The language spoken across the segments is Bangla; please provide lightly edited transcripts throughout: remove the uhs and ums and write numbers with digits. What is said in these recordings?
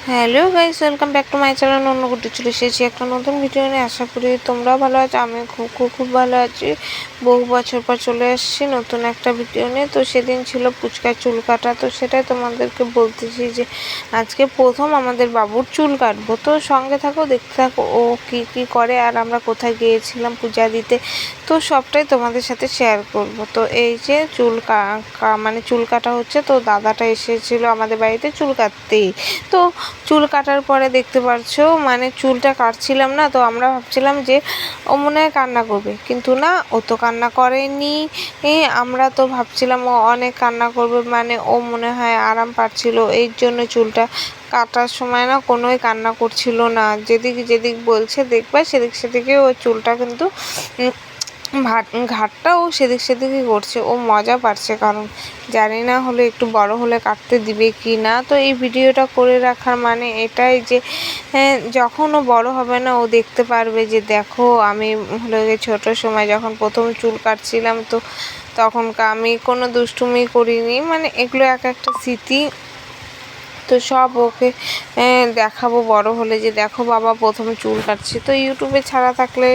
Hello guys, welcome back to my channel. অন্য গুটি চলে এসেছি একটা নতুন ভিডিও নিয়ে। আশা করি তোমরাও ভালো আছো। আমি খুব খুব খুব ভালো আছি। বহু বছর পর চলে এসেছি নতুন একটা ভিডিও নিয়ে। তো সেদিন ছিল পুচকার চুল কাটা, তো সেটাই তোমাদেরকে বলতেছি যে আজকে প্রথম আমাদের বাবুর চুল কাটবো। তো সঙ্গে থাকো, দেখতে থাকো ও কী কী করে আর আমরা কোথায় গিয়েছিলাম পূজা দিতে, তো সবটাই তোমাদের সাথে শেয়ার করব। তো এই যে মানে চুল কাটা হচ্ছে, তো দাদাটা এসেছিল আমাদের বাড়িতে চুল কাটতেই। তো চুল কাটার পরে দেখতে পাচ্ছ মানে চুলটা কাটছিলাম না, তো আমরা ভাবছিলাম যে ও মনে হয় কান্না করবে, কিন্তু না, ও তো কান্না করেনি। আমরা তো ভাবছিলাম ও অনেক কান্না করবে, মানে ও মনে হয় আরাম পাচ্ছিল, এই জন্য চুলটা কাটার সময় না কোনোই কান্না করছিল না। যেদিক যেদিক বলছে দেখবে সেদিক সেদিকে ও চুলটা কিন্তু ঘাটটাও সেদিক সেদিকই করছে। ও মজা পাচ্ছে, কারণ জানি না হলে একটু বড় হলে কাটতে দিবে কি না। তো এই ভিডিওটা করে রাখার মানে এটাই যে যখন ও বড় হবে না, ও দেখতে পারবে যে দেখো আমি হলো ছোট সময় যখন প্রথম চুল কাটছিলাম, তো তখনকার আমি কোনো দুষ্টুমি করিনি, মানে এগুলো এক একটা স্মৃতি। তো সব ওকে দেখাবো বড় হলে যে দেখো বাবা প্রথম চুল কাটছি। তো ইউটিউবে ছাড়া থাকলে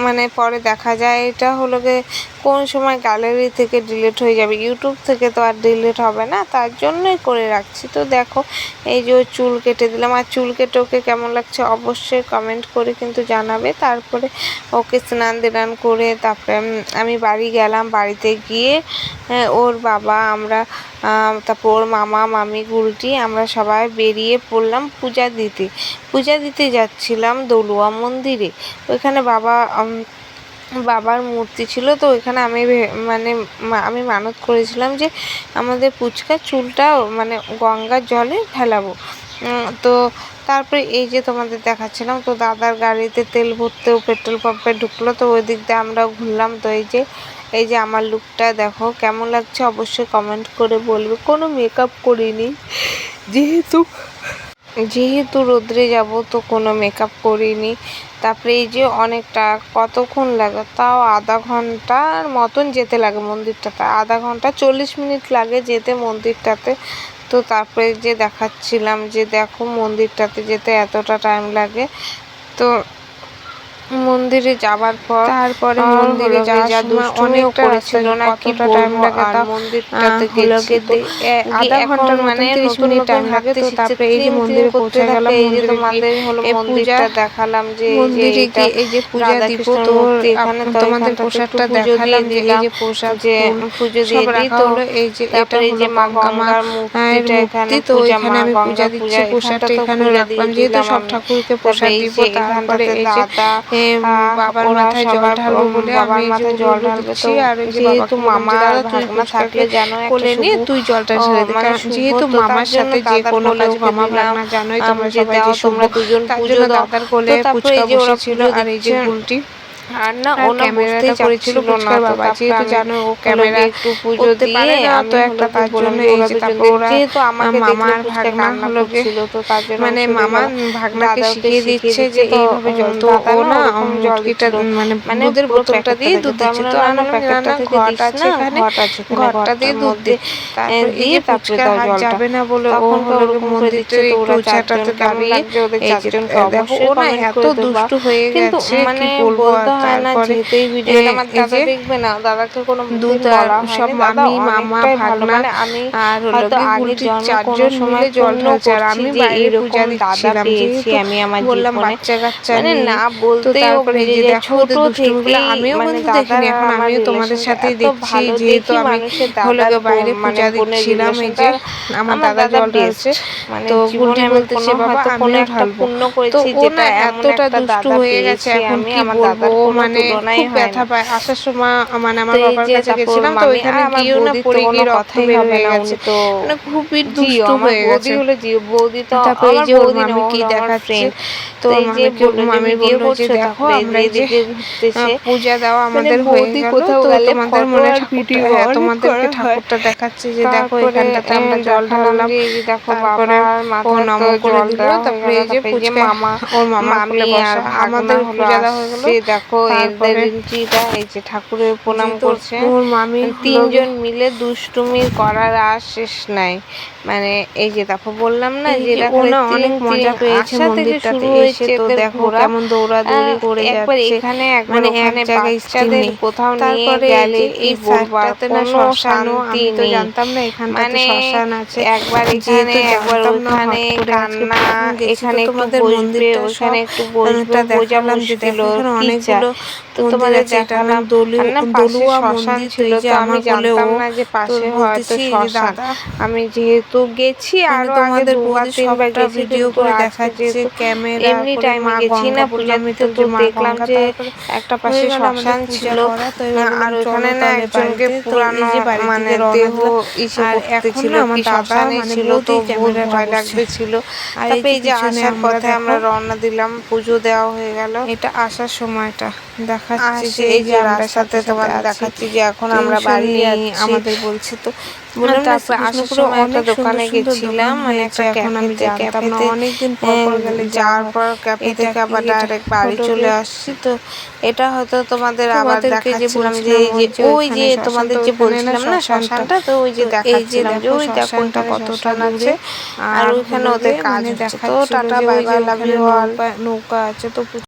মানে পরে দেখা যায়, এটা হলো গিয়ে কোন সময় গ্যালারি থেকে ডিলিট হয়ে যাবে, ইউটিউব থেকে তো আর ডিলিট হবে না, তার জন্যই করে রাখছি। তো দেখো এই যে চুল কেটে দিলাম, আর চুল কেটে ওকে কেমন লাগছে অবশ্যই কমেন্ট করে কিন্তু জানাবে। তারপরে ওকে স্নান দান করে তারপরে আমি বাড়ি গেলাম। বাড়িতে গিয়ে ওর বাবা, আমরা, তারপর ওর মামা মামি গুলটি, আমরা সবাই বেরিয়ে পড়লাম পূজা দিতে যাচ্ছিলাম দলুয়া মন্দিরে। ওইখানে বাবার মূর্তি ছিল, তো ওইখানে মানে আমি মানত করেছিলাম যে আমাদের পুচকার চুলটা মানে গঙ্গার জলে ফেলাবো। তো তারপরে এই যে তোমাদের দেখাচ্ছিলাম, তো দাদার গাড়িতে তেল ভরতেও পেট্রোল পাম্পে ঢুকলো, তো ওই দিক দিয়ে আমরাও ঘুরলাম। তো এই যে আমার লুকটা দেখো কেমন লাগছে অবশ্যই কমেন্ট করে বলবে। কোনো মেকআপ করিনি, যেহেতু রোদ্রে যাব, তো কোনো মেকআপ করিনি। তারপরে এই যে অনেকটা কতক্ষণ লাগে, তাও আধা ঘন্টার মতন যেতে লাগে মন্দিরটাতে, আধা ঘন্টা 40 মিনিট লাগে যেতে মন্দিরটাতে। তো তারপরে যে দেখাচ্ছিলাম যে দেখো মন্দিরটাতে যেতে এতটা টাইম লাগে। তো মন্দিরে যাবার পর তারপরে মন্দিরে যাওয়ার সময় অনেক করেছিল না, কতটা টাইম লাগে, তা মন্দিরটাতে গেছি তো আধা ঘন্টার মানে 30 মিনিট টাইম লাগে। তো তারপরে এই যে মন্দিরে পৌঁছে গেলাম, এই যে তোমাদের হলো মন্দিরটা দেখালাম যে মন্দিরে গিয়ে এই যে পূজা দিব, তো এখানে তোমাদের প্রসাদটা দেখালাম যে এই যে প্রসাদ যে পুজো দিয়ে দিই। তো এই যে এটা হলো মা গঙ্গার মূর্তিটা এখানে, তো এখানে আমি পূজা দিচ্ছি, প্রসাদটা এখানে রাখলাম, যেহেতু সব ঠাকুরকে প্রসাদ দিব। তারপরে এই যে বাবার মাথায় জল ঢালবো বলে আমি মাথায় জল ঢালছি। আর যেহেতু মামা ভাগনা থাকলে জানো কোলে নিয়ে তুই জলটা ঢেলে দে, কারণ যেহেতু মামার সাথে যে কোনো কাজ মামা ভাগনা জানোই তোমরা সবাই যে তোমরা দুজন পুজো দাদার কোলে পুচকা বসেছিল। আর এই যে গুলটি আর না ও ক্যামেরাটা করেছিল পুচকার বাবা, যেহেতু জানো ও ক্যামেরা একটু পুজো দিয়ে না, তো একটা তার জন্য এই যে তারপর ওরা মামার ভাগনা হলো মানে মামা ভাগনাকে শিখিয়ে দিচ্ছে যে এইভাবে জল, তো ও না মুটকিটা মানে দুধের বোতলটা দিয়ে দুধ দিচ্ছে। তো আমি না ঘট আছে এখানে, ঘরটা দিয়ে দুধ দে। তারপর এই যে পুচকার হাত যাবে না বলে ও হলো মন্দিরটা একটু উঁচাটাতে দাঁড়িয়ে এই যে দেখো ও না এত দুষ্টু হয়ে গেছে কি বলবো। তারপরে এই যে দেখবে না দাদাকে কোনো দুধ সব মামি মামা ভাগনা আর হলো গুলটির চারজন মিলে জল ঢালছে, আর আমি বাইরে পূজা দিচ্ছিলাম, যেহেতু আমি আমার বললাম বাচ্চা কাচ্চা না বলতে। তারপরে এই যে দেখো ওদের দুষ্টুমিগুলো আমিও কিন্তু দেখিনি, এখন আমিও তোমাদের সাথে দেখছি, যেহেতু আমি হলো বাইরে পূজা দিচ্ছিলাম। এই যে আমার দাদা জল ঢালছে, তো গুলটি বলতেছে বাবা আমিও ঢালবো। তো ও না এতটা দুষ্টু হয়ে গেছে এখন কি বলবো, মানে খুব ব্যথা পায়। আসার সময় মানে আমার বাবার কাছে গেছিলাম, তো ওইখানে গিয়েও না পড়ে গিয়ে রক্ত বের হয়ে গেছে, মানে খুবই দুষ্টু হয়ে গেছে। তারপরে এই যে ওর মামি কি দেখাচ্ছে, তো মামি বললো যে দেখো আমরা এই যে পূজা দেওয়া আমাদের হয়ে গেল, তো তোমাদের মনে তোমাদেরকে ঠাকুরটা দেখাচ্ছে যে দেখো এখানটাতে আমরা জল ঢাললাম। তারপরে ও নম করে দিল। তারপরে এই যে পুচকা ওর মামা কোলে বসা, আমাদের পূজা দেওয়া হয়ে গেল। দেখো এদের এই যে ঠাকুরের প্রণাম করছে, ওর মামি তিনজন মিলে দুষ্টুমি করার আর শেষ নাই। মানে এই যে দেখো বললাম না এই যে যে ওনা অনেক মজা পেয়েছে আসা থেকে মন্দিরটাতে শুরু এসে। হয়েছে তো এদের দেখো ঘোরা। কেমন দৌড়াদৌড়ি করে একবার যাচ্ছে, এখানে একবার মানে এক ওখানে জায়গায় স্থির বাচ্চাদের নেই। কোথাও নিয়ে তারপরে এই গেলে যে কি এই বলবো আর সাইডটাতে না কোনো শ্মশানও, শান্তি আমি তো নেই। জানতাম না এখানটাতে মানে শ্মশান আছে। একবার এখানে যেহেতু একবার জানতাম না, ওইখানে হট করে আজকে কান্না, প্রথম গেছি, তো এখানে একটু তোমাদের বসবে মন্দিরটা ওইখানে সব একটু বসবে, বোঝা দেখালাম যে মুশকিল দেখো এখানে কি অনেকগুলো চায়। তো মন্দির তোমাদের আছে। এটা নাম দেখালাম আর না পাশে দলুয়া শ্মশান মন্দির। তো ছিল, এই যে তো আমি আমার কোলে জানতাম ও, না যে তো পাশে হয়তো বলতেছি যে শ্মশান। দাদা, আমি যেহেতু গেছি মানে আরো আগে তোমাদের দুবার বৌদি তিনবার সবটা গেছি, ভিডিও কিন্তু করে আজকে দেখাচ্ছে যেহেতু ক্যামেরা এমনি করে। টাইমে মা গেছি গঙ্গা না বললাম পূজা দিতে, তো তো যে মা দেখলাম গঙ্গা। যে তারপরে একটা হয়ে পাশে গেল আমাদের শ্মশান পূজা ছিল। করা। তো এবার আর বললাম ওখানে চলো না তাহলে একজনকে বাড়িতে। তো এই পুরানো যে বাড়ির মানে দিকে রওনা দেহ দিলাম। ইসে আর এখন করতেছিল, না কি আমার দাদা শ্মশানে মানে ছিল, তো বৌদি বহুত ক্যামেরাটা ভয় করছে। লাগতেছিল। আর এই তারপরে যে এই যে পিছনে আসার আমরা পথে দেখো, আমরা রওনা দিলাম, পুজো দেওয়া হয়ে গেল। এটা আসার সময়টা দেখাচ্ছে যে এই এই যে যে আমরা রাস্তাতে সাথে সাথে তোমাদের আছি, দেখাচ্ছি যে এখন আমরা টেনশন বাড়ি নেই যাচ্ছি। আমাদের বলছে। তো বললাম না তারপর আসার শ্রীকৃষ্ণপুরে সময় একটা অনেক সুন্দর দোকানে সুন্দর গেছিলাম, দোকান মানে হয়েছে একটা এখন। আমি ক্যাফেতে। জানতাম না, ক্যাফেতে অনেকদিন পর পর গেলে যাওয়া যাওয়ার হয়। পর ক্যাফে এটা থেকে কি, আবার এটা ডাইরেক্ট বাড়ি চলে ফটোগ্রাফ। আসছি। তো এটা হয়তো তোমাদের আবার তোমাদেরকে যে দেখাচ্ছিলাম যে বলছিলাম এই যে ওই ওইখানে যে শ্মশান, তোমাদের তো যে ওইখানে না বলছিলাম না শ্মশানটা। শ্মশানটা, তো ওই তো যে এই যে দেখাচ্ছিলাম যে দেখো ওই দেখো শ্মশানটা ওইখানে কতটা শ্মশান আছে। দূরে। আর আর ওইখানে হলো ওদের গিয়ে কাজ মানে হচ্ছে। তো দেখাচ্ছিল টাটা যে বাই ওই যে বাই, লাভ ওখানে ইউ অল। নৌকা আছে, তো